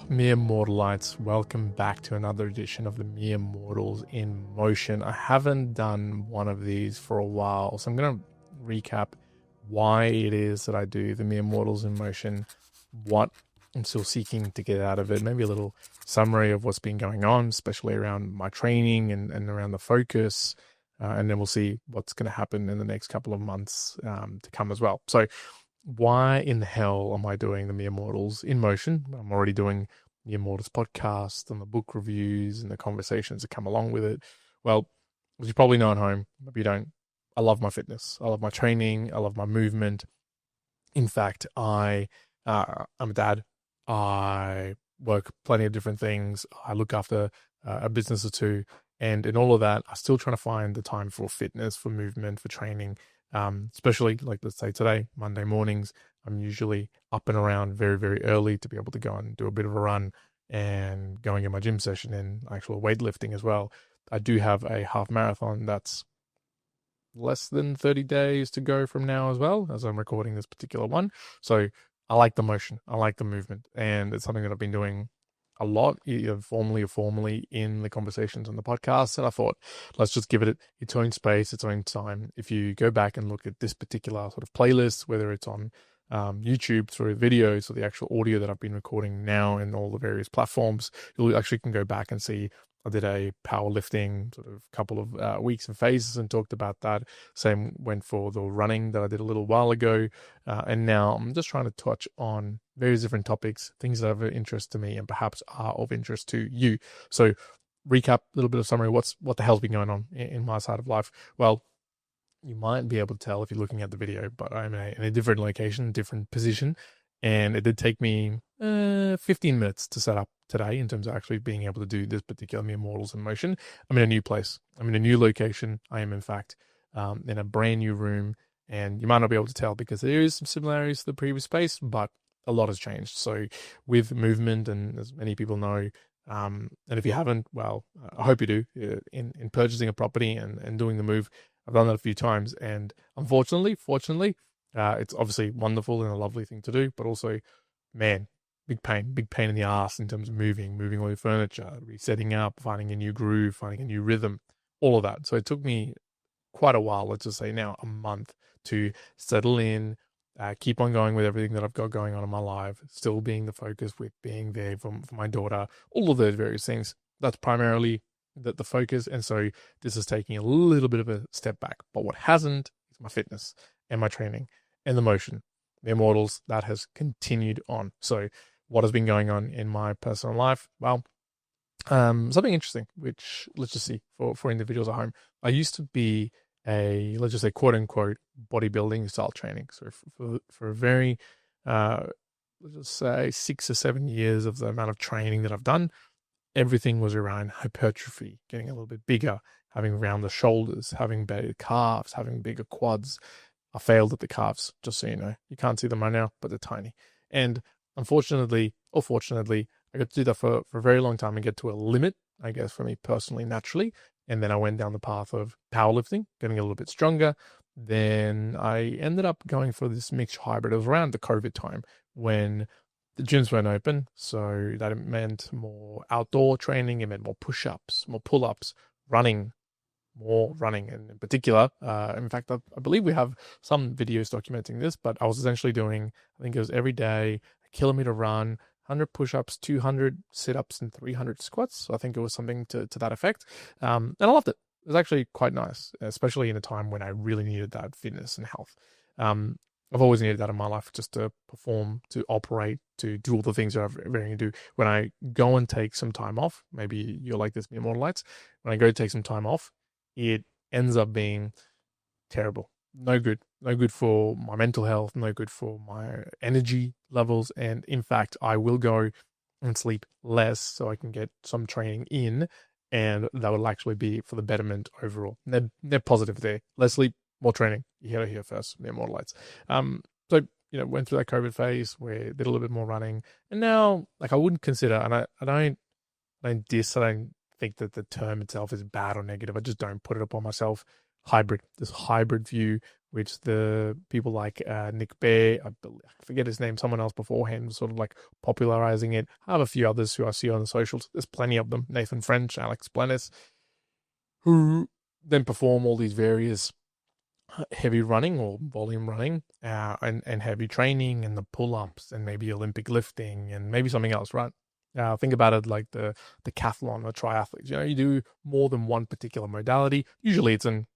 Mere Mortalites, welcome back to another edition of the Mere Mortals in Motion. I haven't done one of these for a while, so I'm going to recap why it is that I do the Mere Mortals in Motion, what I'm still seeking to get out of it, maybe a little summary of what's been going on, especially around my training and around the focus, and then we'll see what's going to happen in the next couple of months to come as well. So why in the hell am I doing the Mere Mortals in Motion? I'm already doing the Immortals podcast and the book reviews and the conversations that come along with it. Well, as you probably know at home, maybe you don't, I love my fitness. I love my training. I love my movement. In fact, I'm a dad. I work plenty of different things. I look after a business or two. And in all of that, I'm still trying to find the time for fitness, for movement, for training. Especially like, let's say today, Monday mornings, I'm usually up and around very, very early to be able to go and do a bit of a run and going in my gym session and actual weightlifting as well. I do have a half marathon that's less than 30 days to go from now as well, as I'm recording this particular one. So I like the motion. I like the movement. And it's something that I've been doing a lot, either formally or formally, in the conversations on the podcast. And I thought, let's just give it its own space, its own time. If you go back and look at this particular sort of playlist, whether it's on YouTube through videos or the actual audio that I've been recording now in all the various platforms, you actually can go back and see I did a powerlifting sort of couple of weeks and phases and talked about that. Same went for the running that I did a little while ago. And now I'm just trying to touch on various different topics, things that are of interest to me and perhaps are of interest to you. So recap, a little bit of summary. What the hell's been going on in my side of life? Well, you might be able to tell if you're looking at the video, but I'm in a different location, different position. And it did take me 15 minutes to set up today in terms of actually being able to do this particular Mere Mortals in Motion. I'm in a new place. I'm in a new location. I am, in fact, in a brand new room. And you might not be able to tell because there is some similarities to the previous space, but a lot has changed. So with movement, and as many people know, and if you haven't, well, I hope you do, in purchasing a property and doing the move, I've done that a few times. And fortunately, it's obviously wonderful and a lovely thing to do, but also, man, big pain in the ass in terms of moving all your furniture, resetting up, finding a new groove, finding a new rhythm, all of that. So it took me quite a while, let's just say now a month, to settle in, keep on going with everything that I've got going on in my life, still being the focus with being there for my daughter, all of those various things. That's primarily the focus. And so this is taking a little bit of a step back. But what hasn't is my fitness and my training and the motion. The Immortals, that has continued on. So what has been going on in my personal life? Well, something interesting, which let's just see for individuals at home. I used to be let's just say, quote unquote, bodybuilding style training. So for a very, let's just say 6 or 7 years of the amount of training that I've done, everything was around hypertrophy, getting a little bit bigger, having rounder shoulders, having better calves, having bigger quads. I failed at the calves, just so you know. You can't see them right now, but they're tiny. And unfortunately, or fortunately, I got to do that for a very long time and get to a limit, I guess, for me personally, naturally. And then I went down the path of powerlifting, getting a little bit stronger. Then I ended up going for this mixed hybrid. It was around the COVID time when the gyms weren't open. So that meant more outdoor training. It meant more push-ups, more pull-ups, more running. And in particular, in fact, I believe we have some videos documenting this, but I was essentially doing, I think it was every day, a kilometer run, 100 push-ups, 200 sit-ups, and 300 squats. So I think it was something to that effect. And I loved it. It was actually quite nice, especially in a time when I really needed that fitness and health. I've always needed that in my life, just to perform, to operate, to do all the things that I've ever do. When I go and take some time off, maybe you're like this, Mere Mortalites, when I go take some time off, it ends up being terrible. No good for my mental health, no good for my energy levels. And in fact, I will go and sleep less so I can get some training in, and that will actually be for the betterment overall. They're positive there. Less sleep, more training. You hear it here first, Mere Mortalites. So, went through that COVID phase where I did a little bit more running, and now, like, I wouldn't consider, and I don't think that the term itself is bad or negative. I just don't put it upon myself. This hybrid view which the people like Nick Bear, I forget his name, someone else beforehand was sort of like popularizing it. I have a few others who I see on the socials. There's plenty of them. Nathan French, Alex Blennis, who then perform all these various heavy running or volume running and heavy training and the pull-ups and maybe Olympic lifting and maybe something else, right? Think about it like the decathlon or triathletes. You do more than one particular modality. Usually it's in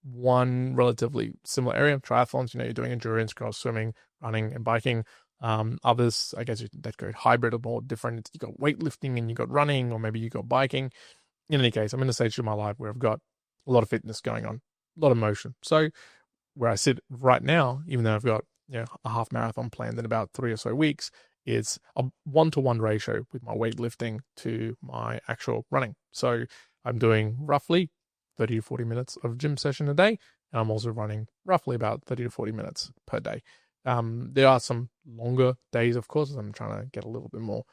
one relatively similar area. Triathlons, you're doing endurance, cross swimming, running, and biking. Others, I guess, that go hybrid or more different. You got weightlifting and you got running, or maybe you got biking. In any case, I'm in a stage of my life where I've got a lot of fitness going on, a lot of motion. So where I sit right now, even though I've got a half marathon planned in about 3 or so weeks, it's a 1-to-1 ratio with my weightlifting to my actual running. So I'm doing roughly 30 to 40 minutes of gym session a day. And I'm also running roughly about 30 to 40 minutes per day. There are some longer days, of course, as I'm trying to get a little bit more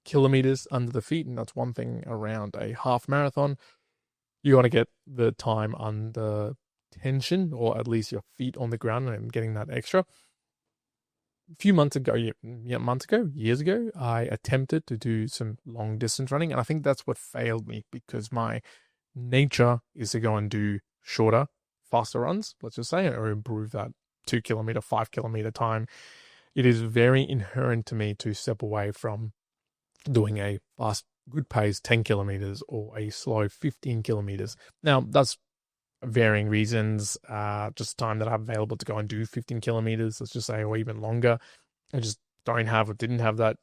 kilometers under the feet. And that's one thing around a half marathon. You want to get the time under tension, or at least your feet on the ground and getting that extra. A few months ago, years ago, I attempted to do some long distance running. And I think that's what failed me, because my nature is to go and do shorter, faster runs, let's just say, or improve that 2 kilometer, 5 kilometer time. It is very inherent to me to step away from doing a fast, good pace 10 kilometers or a slow 15 kilometers. Now, that's varying reasons, just time that I'm available to go and do 15 kilometers, let's just say, or even longer. I just don't have or didn't have that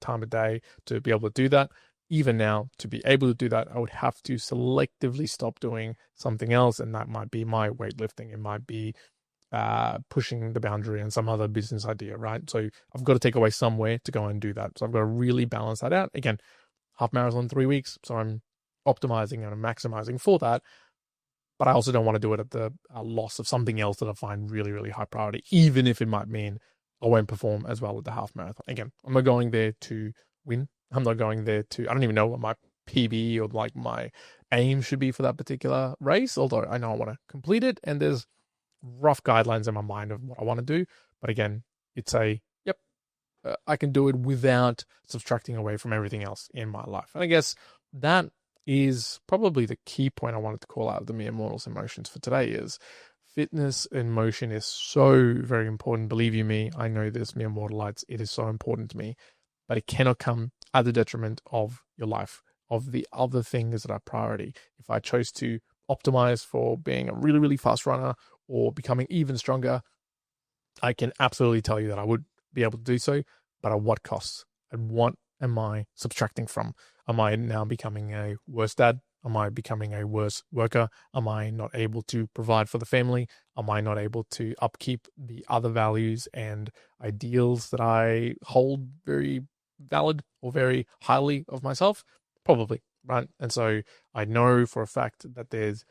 time of day to be able to do that. Even now, to be able to do that, I would have to selectively stop doing something else, and that might be my weightlifting. It might be pushing the boundary and some other business idea, right? So I've got to take away somewhere to go and do that. So I've got to really balance that out. Again, half marathon, 3 weeks, so I'm optimizing and maximizing for that. But I also don't want to do it at the loss of something else that I find really, really high priority, even if it might mean I won't perform as well at the half marathon. Again, I'm not going there to win. I'm not going there to, I don't even know what my PB or like my aim should be for that particular race, although I know I want to complete it, and there's rough guidelines in my mind of what I want to do. But again, it's I can do it without subtracting away from everything else in my life. And I guess that is probably the key point I wanted to call out of the Mere Mortals Emotions for today is fitness and motion is so very important. Believe you me, I know this, Mere Mortalites, it is so important to me, but it cannot come at the detriment of your life, of the other things that are priority. If I chose to optimize for being a really, really fast runner or becoming even stronger, I can absolutely tell you that I would be able to do so, but at what cost? And what am I subtracting from? Am I now becoming a worse dad? Am I becoming a worse worker? Am I not able to provide for the family? Am I not able to upkeep the other values and ideals that I hold very valid or very highly of myself? Probably, right? And so I know for a fact that there's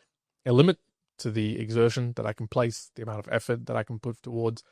a limit to the exertion that I can place, the amount of effort that I can put towards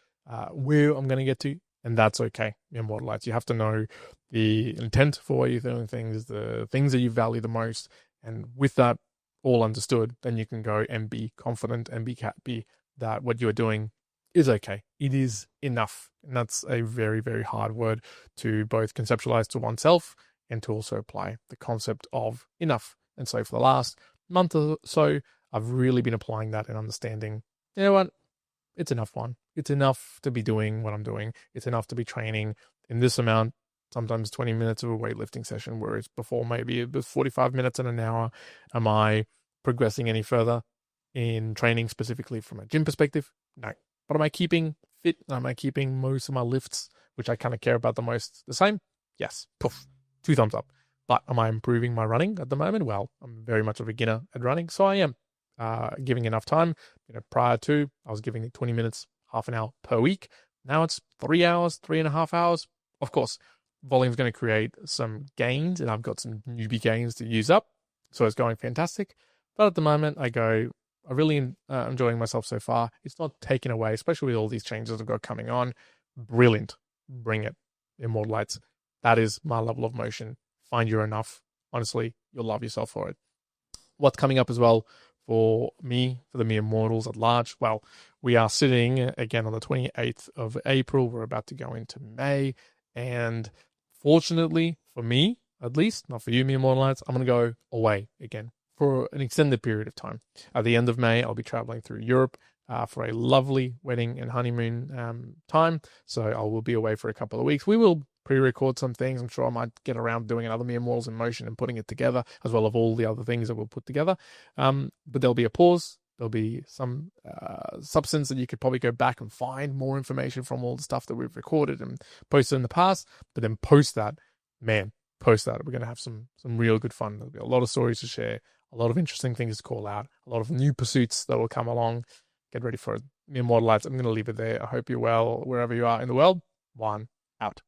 where I'm going to get to, and that's okay in Mortalites. You have to know the intent for why you're doing things, the things that you value the most, and with that all understood, then you can go and be confident and be happy that what you're doing is okay. It is enough. And that's a very, very hard word to both conceptualize to oneself and to also apply the concept of enough. And so for the last month or so, I've really been applying that and understanding, you know what, it's enough one. It's enough to be doing what I'm doing. It's enough to be training in this amount, sometimes 20 minutes of a weightlifting session, whereas before maybe it was 45 minutes and an hour. Am I progressing any further in training specifically from a gym perspective? No. But am I keeping fit? Am I keeping most of my lifts, which I kind of care about the most, the same? Yes. Poof. 2 thumbs up. But am I improving my running at the moment? Well, I'm very much a beginner at running, so I am giving enough time. Prior to, I was giving it 20 minutes, half an hour per week. Now it's 3 hours, 3.5 hours. Of course, volume is going to create some gains, and I've got some newbie gains to use up. So it's going fantastic. But at the moment, I really enjoying myself so far. It's not taken away, especially with all these changes I've got coming on. Brilliant. Bring it. Immortalites. That is my level of motion. Find your enough. Honestly, you'll love yourself for it. What's coming up as well for the Mere Mortals at large. Well, we are sitting again on the 28th of April. We're about to go into May. And fortunately for me, at least, not for you, Mere Mortalites, I'm going to go away again for an extended period of time. At the end of May, I'll be traveling through Europe for a lovely wedding and honeymoon time. So I will be away for a couple of weeks. We will pre-record some things. I'm sure I might get around doing another Mere Mortals in Motion and putting it together, as well as all the other things that we'll put together. But there'll be a pause. There'll be some substance that you could probably go back and find more information from all the stuff that we've recorded and posted in the past. But then post that. We're going to have some real good fun. There'll be a lot of stories to share, a lot of interesting things to call out, a lot of new pursuits that will come along. Get ready for it. Mere Mortalites, I'm going to leave it there. I hope you're well wherever you are in the world. One, out.